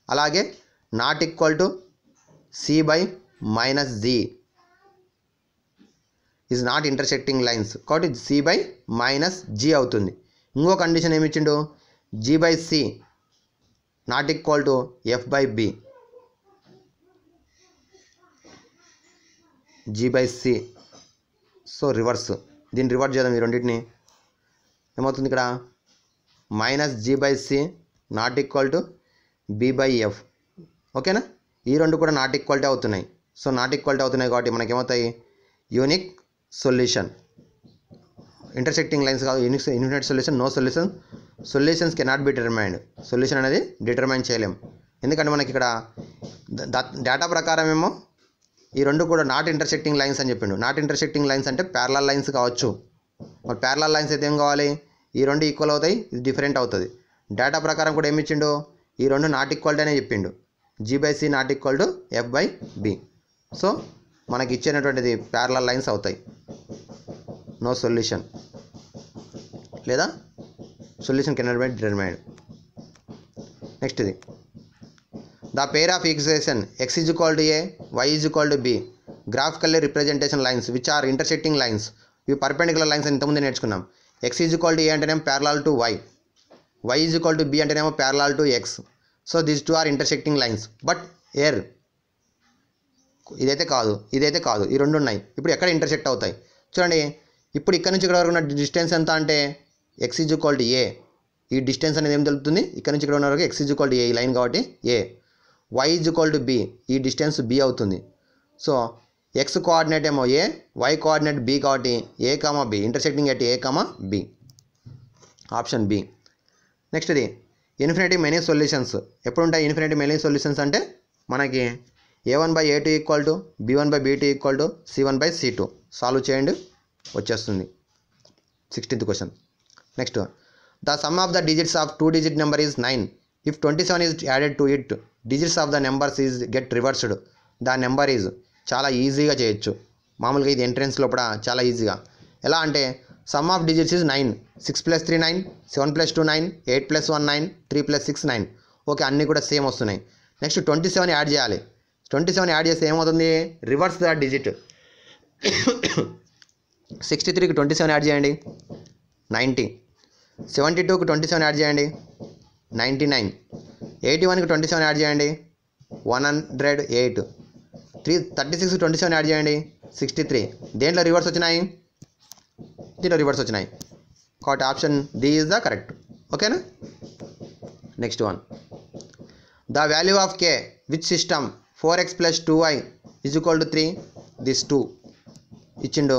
అలాగే not equal to c/-g is not intersecting lines కాబట్టి c/-g అవుతుంది. ఇంకో కండిషన్ ఏమి ఇచ్చిండు? g/c not equal to f/b, g/c. So reverse, దీన్ని రివర్స్ చేద్దాం. ఈ రెండింటిని ఏమవుతుంది? ఇక్కడ minus g by c not equal to b by f. ఓకేనా, ఈ రెండు కూడా నాట్ ఈక్వాలిటీ అవుతున్నాయి. సో నాట్ ఈక్వాలిటీ అవుతున్నాయి కాబట్టి మనకేమవుతాయి, యూనిక్ సొల్యూషన్. ఇంటర్సెక్టింగ్ లైన్స్ కాదు, infinite solution, no solution. Solutions cannot be determined. Solution అనేది డిటర్మైన్ చేయలేం, ఎందుకంటే మనకి ఇక్కడ డేటా ప్రకారం ఏమో ఈ రెండు కూడా నాట్ ఇంటర్సెక్టింగ్ లైన్స్ అని చెప్పిండు. నాట్ ఇంటర్సెక్టింగ్ లైన్స్ అంటే ప్యారలల్ లైన్స్ కావచ్చు. మరి ప్యారలల్ లైన్స్ అయితే ఏం కావాలి, ఈ రెండు ఈక్వల్ అవుతాయి, ఇది డిఫరెంట్ అవుతుంది. డేటా ప్రకారం కూడా ఏమి ఇచ్చిండు, ఈ రెండు నాట్ ఈక్వాలిటీ అనే చెప్పిండు. G by c not equal to f by b. So మనకి ఇచ్చినటువంటిది ప్యారలల్ లైన్స్ అవుతాయి, నో సొల్యూషన్ లేదా solution cannot be determined. Next ఇది the pair of equation x is equal to a, y is equal to b, graphically representation lines which are intersecting lines. ఇవి perpendicular lines అని ఇంతకుముందు నేర్చుకున్నాం. X is equal to a అంటేనేమో parallel to y, y is equal to b అంటేనేమో parallel to x. So these two are intersecting lines. But uh ఇదైతే కాదు, ఇదైతే కాదు, ఈ రెండు ఉన్నాయి. ఇప్పుడు ఎక్కడ ఇంటర్సెక్ట్ అవుతాయి చూడండి. ఇప్పుడు ఇక్కడ నుంచి ఇక్కడ వరకు ఉన్న డిస్టెన్స్ ఎంత అంటే X is equal to a. ఈ డిస్టెన్స్ అనేది ఏం తెలుపుతుంది, ఇక్కడ నుంచి ఇక్కడ ఉన్న వరకు x is equal to a, ఈ లైన్ కాబట్టి a. Y is equal to b, ఈ డిస్టెన్స్ బి అవుతుంది. సో ఎక్స్ కోఆర్డినేట్ ఏమో ఏ, వై కోఆర్డినేట్ బి కాబట్టి a comma b, intersecting at a comma b, option B. Next ఇది infinity many solutions. ఎప్పుడు ఉంటాయి infinity many solutions అంటే మనకి a1 by a2 equal to b1 by b2 equal to c1 by c2. Solve చేయండి, వచ్చేస్తుంది 16th question. Next the sum of the digits of 2 digit number is 9. If 27 is added to it, digits of the numbers is get reversed. The number is చాలా ఈజీగా చేయొచ్చు. మామూలుగా ఇది entrance లోపల చాలా ఈజీగా. ఎలా అంటే some of digits is 9, 6 + 3 9, 7 + 2 9, 8 + 1 9, 3 + 6 9. Okay, అన్నీ కూడా సేమ్ వస్తున్నాయి. నెక్స్ట్ 27 యాడ్ చేయాలి. 27 యాడ్ చేస్తే ఏమవుతుంది, రివర్స్ ద డిజిట్. 63కి 27 యాడ్ చేయండి 90, 72కి 27 యాడ్ చేయండి 99, 81కి 27 యాడ్ చేయండి 108, 36కి 27 యాడ్ చేయండి 63. దేంట్లో రివర్స్ వచ్చినాయి, దీంట్లో రివర్స్ వచ్చినాయి కాబట్టి option D is the correct. ఓకేనా. Next one the value of k which system 4x + 2y is equal to 3. This 2 ఇచ్చిండు.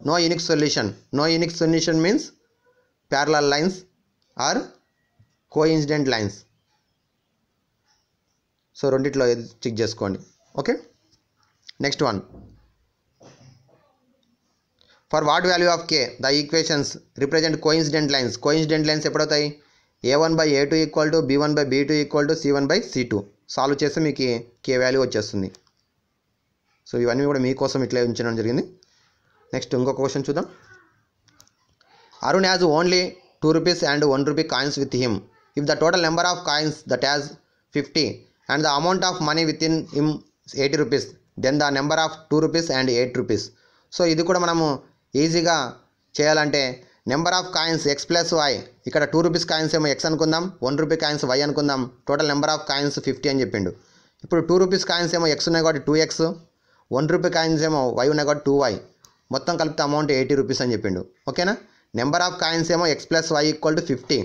No unique solution. No unique solution means parallel lines or coincident lines. So రెండిట్లో check చేసుకోండి. Okay. Next one for what value of k the equations represent coincident lines. Coincident lines ఎప్పుడవుతాయి, a1 by a2 equal to b1 by b2 equal to c1 by c2. Solve చేస్తే మీకు కే value వచ్చేస్తుంది. So ఇవన్నీ కూడా మీకోసం ఇట్లా ఉంచడం జరిగింది. నెక్స్ట్ ఇంకొక క్వశ్చన్ చూద్దాం. Arun has only 2 rupees and 1 rupee coins with him. If the total number of coins that has 50 and the amount of money within him 80 rupees, then the number of 2 rupees and 8 rupees. So ఇది కూడా మనము ఈజీగా చేయాలంటే number of coins x plus y. ఇక్కడ 2 rupees coins ఏమో x అనుకుందాం, 1 rupee coins y అనుకుందాం. Total number of coins 50 అని చెప్పిండు. ఇప్పుడు 2 rupees కాయిన్స్ ఏమో ఎక్స్ ఉన్నాయి కాబట్టి 2x, 1 rupee కాయిన్స్ ఏమో వై ఉన్నాయి కాబట్టి 2y. మొత్తం కలిపితే అమౌంట్ 80 rupees అని చెప్పిండు. ఓకేనా. నెంబర్ ఆఫ్ కాయిన్స్ ఏమో x plus y equal to 50,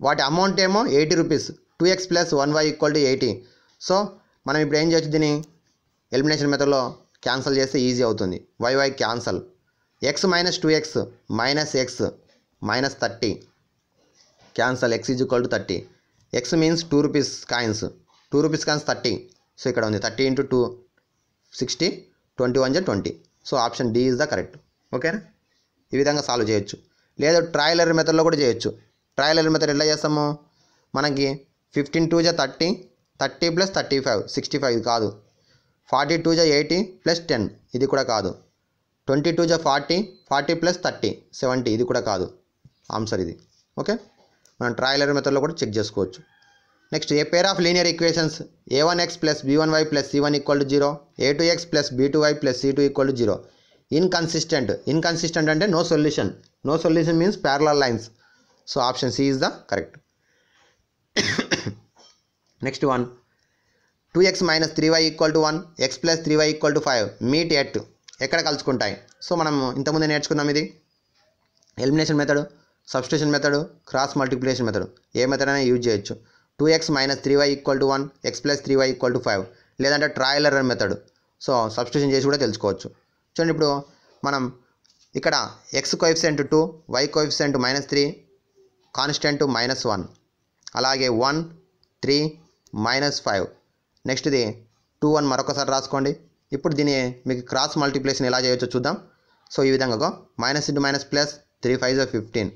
వాటి అమౌంట్ ఏమో 80 rupees. 2x + 1y equal to 80. So మనం ఇప్పుడు ఏం చేయొచ్చు, దీన్ని ఎలిమినేషన్ మెథడ్లో క్యాన్సల్ చేస్తే ఈజీ అవుతుంది. Y cancel. x - 2x - x -30 cancel. x is equal to 30. x means 2 rupees coins. 2 rupees coins 30. So ఇక్కడ ఉంది 30 × 2 60, 21 × 20. సో option D is the correct. ఓకేనా. ఈ విధంగా సాల్వ్ చేయొచ్చు. లేదా ట్రయల్ ఎర్రర్ మెథడ్లో కూడా చేయొచ్చు. ట్రయల్ ఎర్రర్ మెథడ్ ఎట్లా చేస్తాము, మనకి 15 × 2 = 30, 30 + 35 65 ఇది కాదు. 42 × 80 + 10 ఇది కూడా కాదు. 22 × 40, 40 + 30 70 ఇది కూడా కాదు. ఆన్సర్ ఇది. ఓకే, మనం ట్రయల్ ఎర్రర్ మెథడ్లో కూడా చెక్ చేసుకోవచ్చు. Next A pair of linear equations a1x + b1y + c1 = 0, a2x + b2y + c2 = 0. Inconsistent. Inconsistent అంటే no solution. No solution means parallel lines. So option C is the correct. Next one 2x - 3y = 1, x + 3y = 5 meet at. ఎక్కడ కలుసుకుంటాయి. So మనం ఇంతకుముందే నేర్చుకున్నాం ఇది elimination method. Substitution method, cross multiplication method ఏ method అయినా use చేయొచ్చు. 2x - 3y = 1, x + 3y = 5, లేదంటే trial error method. So substitution చేసి కూడా తెలుసుకోవచ్చు. చూడండి, ఇప్పుడు మనం ఇక్కడ x coefficient 2, y coefficient -3, constant -1, అలాగే 1, 3, -5. నెక్స్ట్ ఇది 2, 1 మరొకసారి రాసుకోండి. ఇప్పుడు దీన్ని మీకు క్రాస్ మల్టిప్లికేషన్ ఎలా చేయొచ్చో చూద్దాం. సో ఈ విధంగా మైనస్ ఇంటూ మైనస్ ప్లస్ 3 × 5 = 15.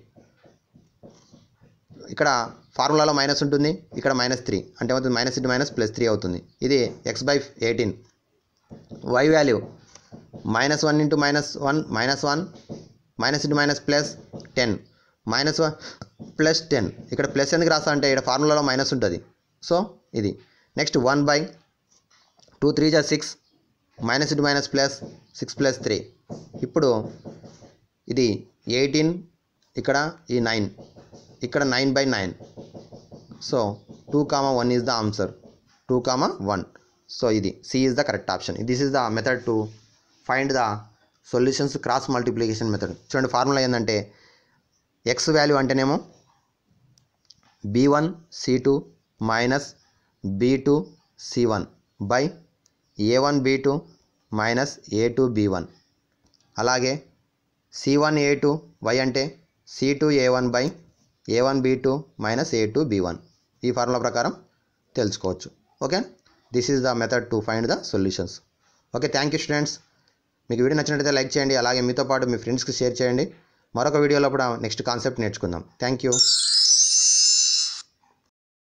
ఇక్కడ ఫార్ములాలో మైనస్ ఉంటుంది, ఇక్కడ -3 అంటే ఏమవుతుంది, మైనస్ ఇంటూ మైనస్ + 3 అవుతుంది. ఇది x/18. y value -1 × -1 -1, minus into minus plus 10, -1 + 10. ఇక్కడ ప్లస్ ఎందుకు రాస్తా అంటే ఇక్కడ ఫార్ములాలో మైనస్ ఉంటుంది. సో ఇది next 1/2 3 × 6, minus into minus plus 6 + 3. ఇప్పుడు ఇది 18, ఇక్కడ ఈ 9, ఇక్కడ 9/9. So 2, 1 is the answer. 2, 1. So ఇది C is the correct option. This is the method to find the solutions, cross multiplication method. చూడండి, ఫార్ములా ఏంటంటే ఎక్స్ వాల్యూ అంటేనేమో b1 c2 - b2 c1 by a1 b2 - a2 b1, అలాగే c1 a2 y అంటే c2 a1 by a1 b2 - a2 b1. ఈ formula ప్రకారం తెలుసుకోవచ్చు. Okay, this is the method to find the solutions. Okay, thank you students. మీకు video నచ్చినట్లయితే like చేయండి, అలాగే మీతో పాటు మీ ఫ్రెండ్స్కి షేర్ చేయండి. మరొక వీడియోలో కూడా నెక్స్ట్ కాన్సెప్ట్ నేర్చుకుందాం. Thank you.